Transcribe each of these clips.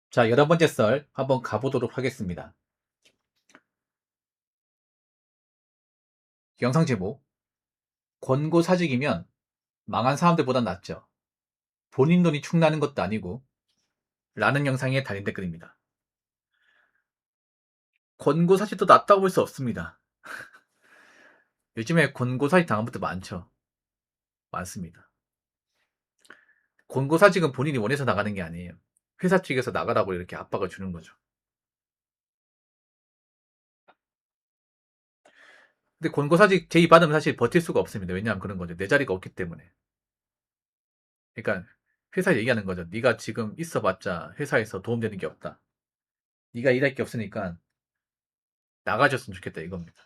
자, 11번째 썰 한번 가보도록 하겠습니다. 영상 제목, 권고사직이면 망한 사람들보단 낫죠. 본인 돈이 축나는 것도 아니고 라는 영상에 달린 댓글입니다. 권고사직도 낫다고 볼 수 없습니다. 요즘에 권고사직 당한 분들 많죠. 많습니다. 권고사직은 본인이 원해서 나가는 게 아니에요. 회사 측에서 나가라고 이렇게 압박을 주는 거죠. 근데 권고사직 제의 받으면 사실 버틸 수가 없습니다. 왜냐하면 그런 거죠. 내 자리가 없기 때문에. 그러니까 회사 얘기하는 거죠. 네가 지금 있어봤자 회사에서 도움되는 게 없다. 네가 일할 게 없으니까 나가줬으면 좋겠다 이겁니다.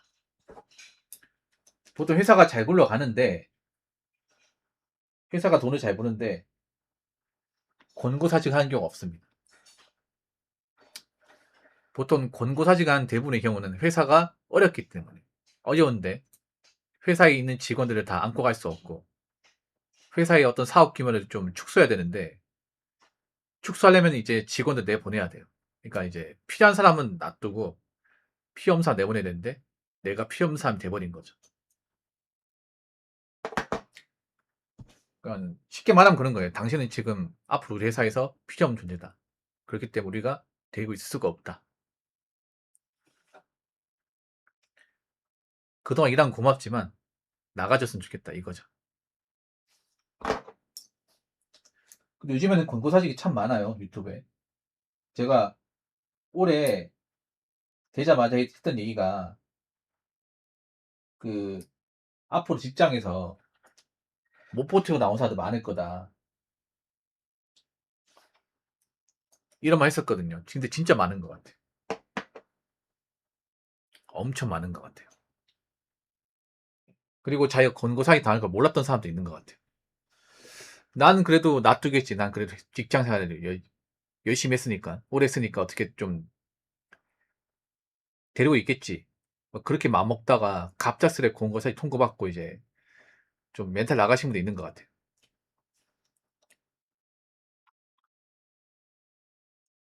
보통 회사가 잘 굴러가는데 회사가 돈을 잘 버는데 권고사직 하는 경우가 없습니다. 보통 권고사직한 대부분의 경우는 회사가 어렵기 때문에 어려운데 회사에 있는 직원들을 다 안고 갈 수 없고 회사의 어떤 사업 규모를 좀 축소해야 되는데 축소하려면 이제 직원들 내보내야 돼요. 그러니까 이제 필요한 사람은 놔두고 필요 없는 사람 내보내야 되는데 내가 필요 없는 사람이 돼버린 거죠. 그러니까 쉽게 말하면 그런 거예요. 당신은 지금 앞으로 우리 회사에서 필요 없는 존재다. 그렇기 때문에 우리가 데리고 있을 수가 없다. 그동안 일한 고맙지만 나가줬으면 좋겠다 이거죠. 근데 요즘에는 권고 사직이 참 많아요 유튜브에. 제가 올해 되자마자 했던 얘기가 그 앞으로 직장에서 못 버티고 나온 사람도 많을 거다 이런 말 했었거든요. 근데 진짜 많은 것 같아요. 엄청 많은 것 같아요. 그리고 자기가 권고 사직 당할 걸 몰랐던 사람도 있는 것 같아요. 나는 그래도 놔두겠지. 난 그래도 직장 생활을 열심히 했으니까 오래 했으니까 어떻게 좀 데리고 있겠지. 그렇게 마음 먹다가 갑작스레 권고 사직 통보받고 이제 좀 멘탈 나가신 분도 있는 것 같아요.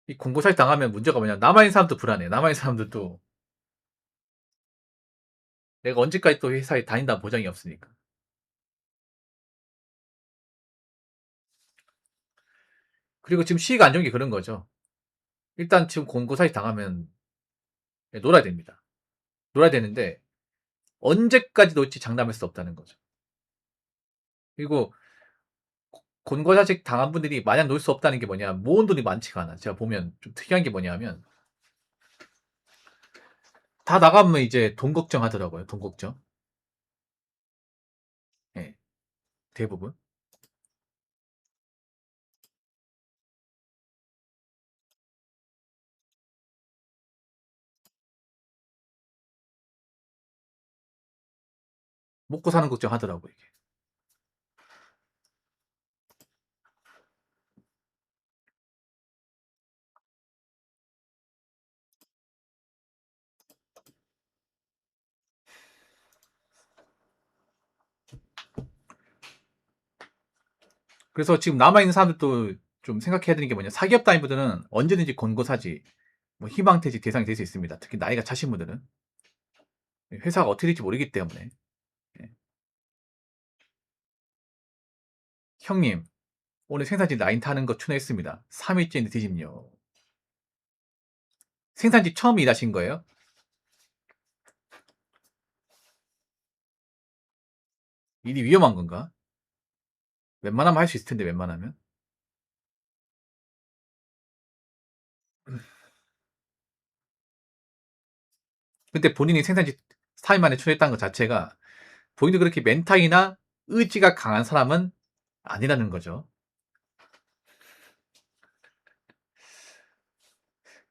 이 권고사직 당하면 문제가 뭐냐. 남아있는 사람도 불안해. 남아있는 사람들도 내가 언제까지 또 회사에 다닌다는 보장이 없으니까. 그리고 지금 시기가 안 좋은 게 그런 거죠. 일단 지금 권고사직 당하면 놀아야 됩니다. 놀아야 되는데 언제까지 놀지 장담할 수 없다는 거죠. 그리고 권고사직 당한 분들이 마냥 놀 수 없다는 게 뭐냐. 모은 돈이 많지가 않아. 제가 보면 좀 특이한 게 뭐냐면 다 나가면 이제 돈 걱정하더라고요. 돈 걱정. 예, 대부분. 먹고 사는 걱정 하더라고요. 이게. 그래서 지금 남아있는 사람들도 좀 생각해야 되는 게 뭐냐. 사기업 다니분들은 언제든지 권고사직, 뭐 희망퇴직 대상이 될 수 있습니다. 특히 나이가 차신 분들은. 회사가 어떻게 될지 모르기 때문에. 예. 형님, 오늘 생산직 라인 타는 거 추천했습니다. 3일째인데 뒤집요. 생산직 처음 일하신 거예요? 일이 위험한 건가? 웬만하면 할 수 있을 텐데, 웬만하면. 근데 본인이 생산직 4일 만에 추천했다는 것 자체가 본인도 그렇게 멘탈이나 의지가 강한 사람은 아니라는 거죠.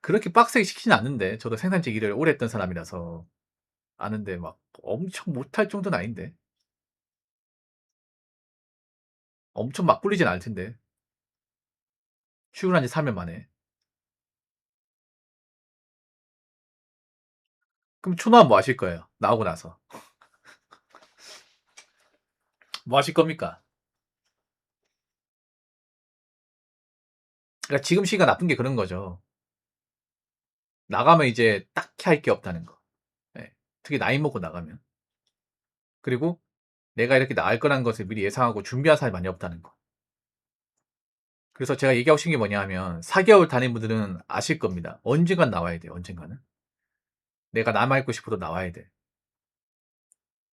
그렇게 빡세게 시키진 않는데, 저도 생산직 일을 오래 했던 사람이라서 아는데 막 엄청 못할 정도는 아닌데. 엄청 막 꿀리진 않을 텐데. 출근한 지 3일 만에. 그럼 초노한 뭐 하실 거예요? 나오고 나서. 뭐 하실 겁니까? 그러니까 지금 시기가 나쁜 게 그런 거죠. 나가면 이제 딱히 할 게 없다는 거. 예. 특히 나이 먹고 나가면. 그리고 내가 이렇게 나갈 거라는 것을 미리 예상하고 준비한 사람이 많이 없다는 거. 그래서 제가 얘기하고 싶은 게 뭐냐 하면 4개월 다닌 분들은 아실 겁니다. 언젠간 나와야 돼요, 언젠가는. 내가 남아있고 싶어도 나와야 돼.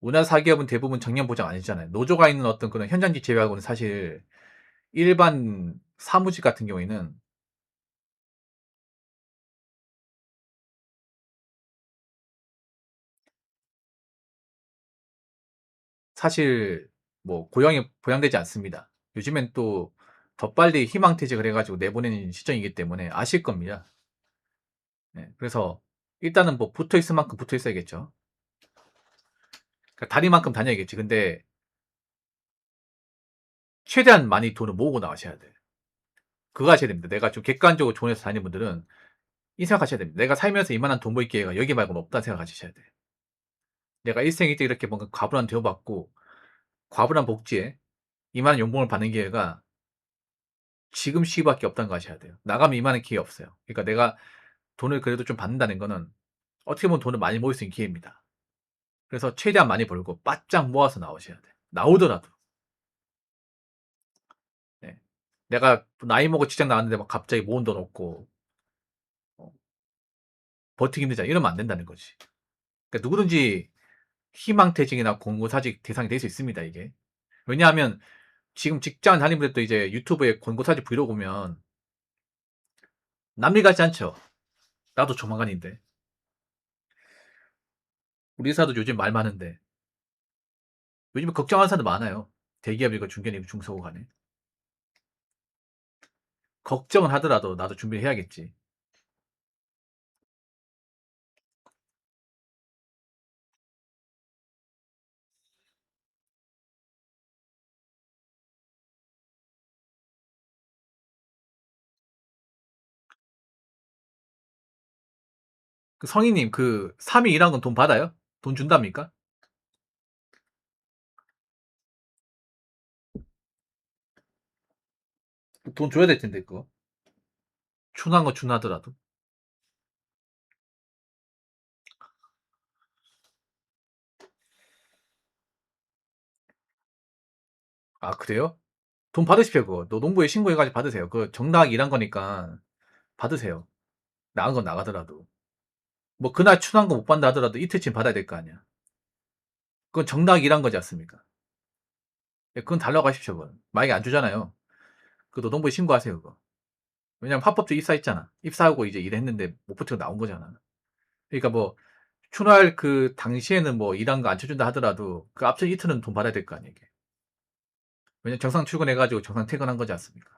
우리나라 사기업은 대부분 정년 보장 아니잖아요. 노조가 있는 어떤 그런 현장직 제외하고는 사실 일반 사무직 같은 경우에는 사실 뭐 고용이 보장되지 않습니다. 요즘엔 또 더 빨리 희망퇴직을 해가지고 내보내는 시점이기 때문에 아실 겁니다. 네, 그래서 일단은 뭐 붙어 있을 만큼 붙어 있어야겠죠. 그러니까 다리만큼 다녀야겠지. 근데 최대한 많이 돈을 모으고 나가셔야 돼. 그거 하셔야 됩니다. 내가 좀 객관적으로 존에서 다니는 분들은 이 생각하셔야 됩니다. 내가 살면서 이만한 돈 벌 기회가 여기 말고는 없다는 생각하셔야 돼요. 내가 일생일 때 이렇게 뭔가 과분한 대우받고 과분한 복지에 이만한 연봉을 받는 기회가 지금 시기밖에 없다는 거 아셔야 돼요. 나가면 이만한 기회 없어요. 그러니까 내가 돈을 그래도 좀 받는다는 거는 어떻게 보면 돈을 많이 모을 수 있는 기회입니다. 그래서 최대한 많이 벌고 바짝 모아서 나오셔야 돼. 나오더라도. 네. 내가 나이 먹고 직장 나왔는데 막 갑자기 모은 돈 없고 어, 버티기 힘들잖아. 이러면 안 된다는 거지. 그러니까 누구든지 희망퇴직이나 공고사직 대상이 될 수 있습니다. 이게. 왜냐하면 지금 직장 다니는 분들도 이제 유튜브에 권고사직 브이로그 보면 남일 같지 않죠? 나도 조만간인데. 우리 회사도 요즘 말 많은데. 요즘에 걱정하는 사람도 많아요. 대기업이고 중견이고 중소고 간에. 걱정은 하더라도 나도 준비를 해야겠지. 그 성희님, 그 3위 일한 건 돈 받아요? 돈 준답니까? 돈 줘야 될 텐데, 그거. 춘한 거 춘하더라도. 아, 그래요? 돈 받으십시오, 그거. 노동부에 신고해가지고 받으세요. 그거 정당하게 일한 거니까 받으세요. 나간 건 나가더라도. 뭐, 그날 춘한 거 못 받는다 하더라도 이틀쯤 받아야 될 거 아니야. 그건 정당하게 일한 거지 않습니까? 예, 그건 달라고 하십시오, 그건. 만약에 안 주잖아요. 그 노동부에 신고하세요, 그거. 왜냐면 합법적 입사했잖아. 입사하고 이제 일했는데 못 버티고 나온 거잖아. 그러니까 뭐, 출할 그 당시에는 뭐 일한 거 안 쳐준다 하더라도 그 앞전 이틀은 돈 받아야 될 거 아니에요, 이게. 왜냐면 정상 출근해가지고 정상 퇴근한 거지 않습니까?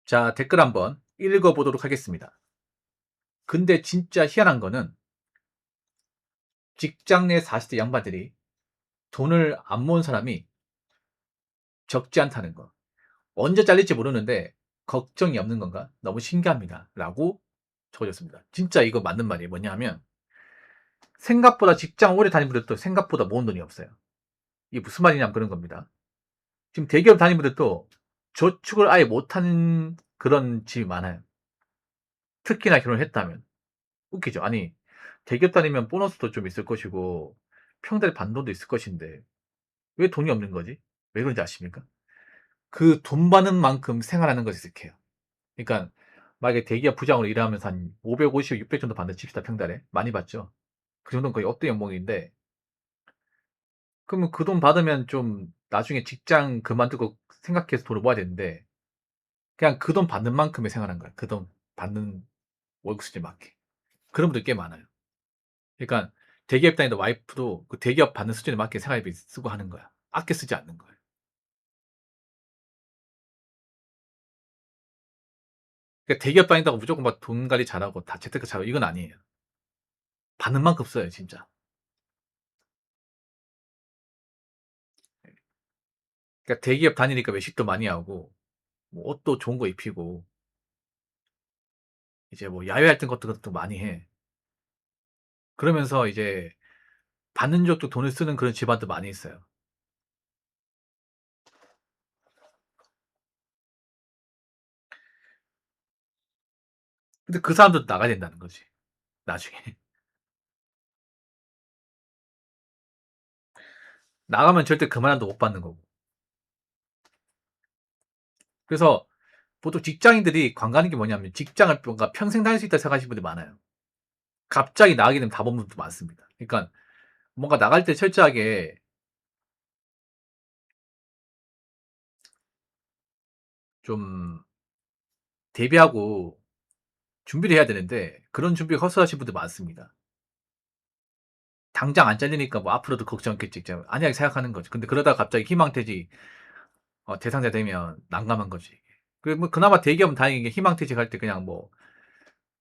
자, 댓글 한번 읽어보도록 하겠습니다. 근데 진짜 희한한 거는 직장 내 40대 양반들이 돈을 안 모은 사람이 적지 않다는 거. 언제 잘릴지 모르는데 걱정이 없는 건가? 너무 신기합니다. 라고 적어줬습니다. 진짜 이거 맞는 말이에요. 뭐냐 하면 생각보다 직장 오래 다니는 분들도 생각보다 모은 돈이 없어요. 이게 무슨 말이냐면 그런 겁니다. 지금 대기업 다니는 분들도 저축을 아예 못하는 그런 집이 많아요. 특히나 결혼을 했다면. 웃기죠? 아니, 대기업 다니면 보너스도 좀 있을 것이고, 평달 반돈도 있을 것인데, 왜 돈이 없는 거지? 왜 그런지 아십니까? 그 돈 받는 만큼 생활하는 것이 익숙해요. 그러니까, 만약에 대기업 부장으로 일하면서 한 550, 600 정도 받는 칩시다, 평달에. 많이 받죠? 그 정도는 거의 억대 연봉인데, 그러면 그 돈 받으면 좀 나중에 직장 그만두고 생각해서 돈을 모아야 되는데, 그냥 그 돈 받는 만큼의 생활한 거야. 그 돈 받는 월급 수준에 맞게. 그런 분들 꽤 많아요. 그러니까 대기업 다니는 와이프도 그 대기업 받는 수준에 맞게 생활비 쓰고 하는 거야. 아껴 쓰지 않는 거야. 그러니까 대기업 다닌다고 무조건 막 돈 관리 잘하고 다 재테크 잘하고 이건 아니에요. 받는 만큼 써요, 진짜. 그러니까 대기업 다니니까 외식도 많이 하고 뭐 옷도 좋은 거 입히고 이제 뭐 야외 활동 같은 것도 많이 해. 그러면서 이제 받는 쪽도 돈을 쓰는 그런 집안도 많이 있어요. 근데 그 사람도 나가야 된다는 거지, 나중에. 나가면 절대 그만한도 못 받는 거고. 그래서 보통 직장인들이 관가하는 게 뭐냐면 직장을 뭔가 평생 다닐 수 있다 생각하시는 분들이 많아요. 갑자기 나가게 되면 답 없는 분도 많습니다. 그러니까 뭔가 나갈 때 철저하게 좀 대비하고 준비를 해야 되는데 그런 준비가 허술하신 분들 많습니다. 당장 안 잘리니까 뭐 앞으로도 걱정 없겠지 이제 안일하게 생각하는 거죠. 근데 그러다가 갑자기 희망퇴직 대상자 되면 난감한 거지. 그 뭐 그나마 대기업은 다행인 게 희망퇴직할 때 그냥 뭐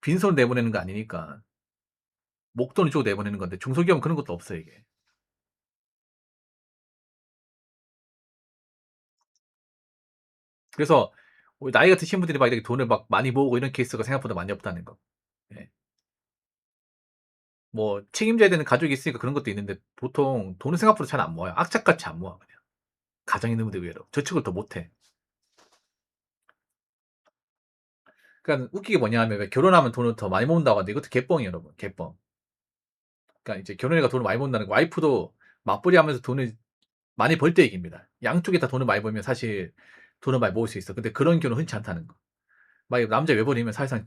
빈손으로 내보내는 거 아니니까 목돈을 주고 내보내는 건데 중소기업은 그런 것도 없어요 이게. 그래서 우리 나이가 드신 분들이 막 이렇게 돈을 막 많이 모으고 이런 케이스가 생각보다 많이 없다는 거. 예. 뭐 책임져야 되는 가족이 있으니까 그런 것도 있는데 보통 돈을 생각보다 잘 안 모아요. 악착같이 안 모아 그냥. 가정 있는 분들 의외로. 저축을 더 못 해. 그러니까 웃기게 뭐냐 하면 왜 결혼하면 돈을 더 많이 모은다고 하는데 이것도 개뻥이에요 여러분. 개뻥. 그러니까 이제 결혼해가 돈을 많이 모은다는 거 와이프도 맞벌이 하면서 돈을 많이 벌 때 얘기입니다. 양쪽에 다 돈을 많이 벌면 사실 돈을 많이 모을 수 있어. 근데 그런 경우는 흔치 않다는 거. 만약에 남자 외벌이면 사실상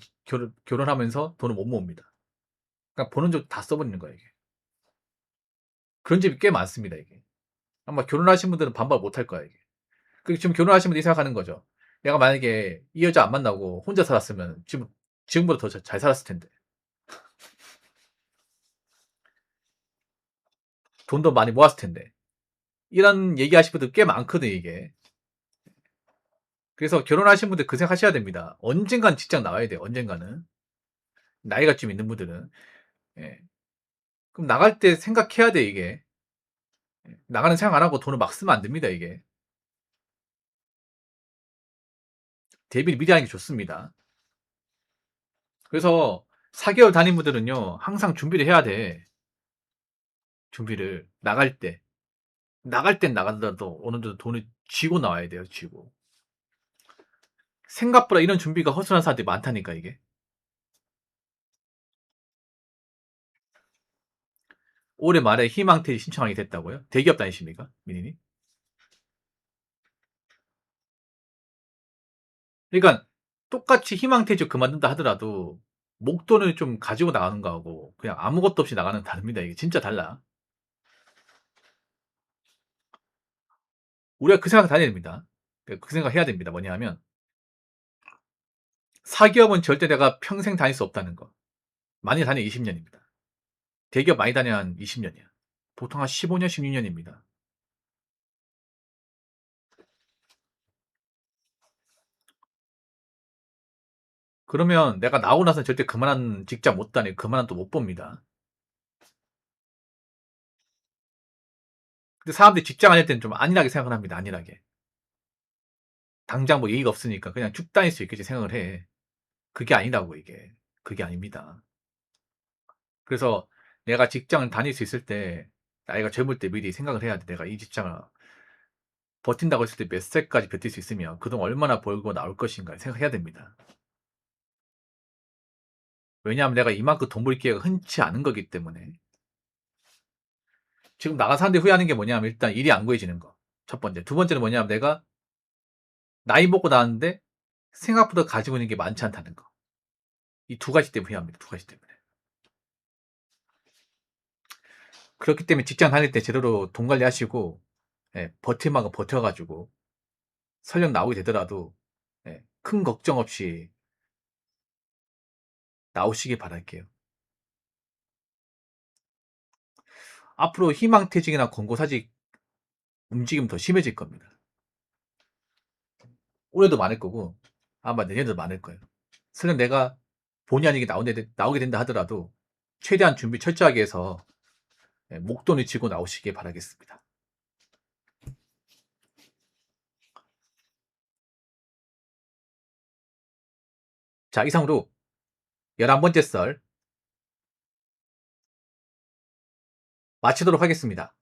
결혼하면서 돈을 못 모읍니다. 그러니까 버는 쪽 다 써버리는 거예요 이게. 그런 집이 꽤 많습니다 이게. 아마 결혼하신 분들은 반박 못 할 거야 이게. 그 지금 결혼하신 분들이 생각하는 거죠. 내가 만약에 이 여자 안 만나고 혼자 살았으면 지금보다 더 잘 살았을 텐데. 돈도 많이 모았을 텐데. 이런 얘기하시는 분들 꽤 많거든 이게. 그래서 결혼하신 분들 그 생각하셔야 됩니다. 언젠간 직장 나와야 돼요. 언젠가는. 나이가 좀 있는 분들은. 예. 그럼 나갈 때 생각해야 돼 이게. 나가는 생각 안 하고 돈을 막 쓰면 안 됩니다 이게. 대비를 미리 하는 게 좋습니다. 그래서 4개월 다닌 분들은요. 항상 준비를 해야 돼. 준비를. 나갈 때. 나갈 땐 나가더라도 어느 정도 돈을 쥐고 나와야 돼요. 쥐고. 생각보다 이런 준비가 허술한 사람들이 많다니까 이게. 올해 말에 희망퇴직 신청하게 됐다고요? 대기업 다니십니까? 민희님? 그러니까 똑같이 희망퇴직 그만둔다 하더라도 목돈을 좀 가지고 나가는 거하고 그냥 아무것도 없이 나가는 건 다릅니다. 이게 진짜 달라. 우리가 그 생각 다녀야 됩니다. 그 생각 해야 됩니다. 뭐냐 하면 사기업은 절대 내가 평생 다닐 수 없다는 거. 많이 다녀 20년입니다. 대기업 많이 다녀 한 20년이야. 보통 한 15년, 16년입니다. 그러면 내가 나오고 나서 절대 그만한 직장 못 다니고 그만한 또 못 봅니다. 근데 사람들이 직장 다닐 때는 좀 안일하게 생각을 합니다. 안일하게. 당장 뭐 예의가 없으니까 그냥 쭉 다닐 수 있겠지 생각을 해. 그게 아니라고 이게. 그게 아닙니다. 그래서 내가 직장을 다닐 수 있을 때 나이가 젊을 때 미리 생각을 해야 돼. 내가 이 직장을 버틴다고 했을 때 몇 살까지 버틸 수 있으면 그동안 얼마나 벌고 나올 것인가 생각해야 됩니다. 왜냐하면 내가 이만큼 돈 벌 기회가 흔치 않은 거기 때문에. 지금 나가 사는데 후회하는 게 뭐냐면 일단 일이 안 구해지는 거. 첫 번째. 두 번째는 뭐냐면 내가 나이 먹고 나왔는데 생각보다 가지고 있는 게 많지 않다는 거. 이 두 가지 때문에 후회합니다. 두 가지 때문에. 그렇기 때문에 직장 다닐 때 제대로 돈 관리하시고 버틸 만큼 버텨가지고 설령 나오게 되더라도 큰 걱정 없이 나오시길 바랄게요. 앞으로 희망퇴직이나 권고사직 움직임 더 심해질 겁니다. 올해도 많을 거고 아마 내년도 많을 거예요. 설령 내가 본의 아니게 나오게 된다 하더라도 최대한 준비 철저하게 해서 목돈을 쥐고 나오시길 바라겠습니다. 자, 이상으로 11번째 썰 마치도록 하겠습니다.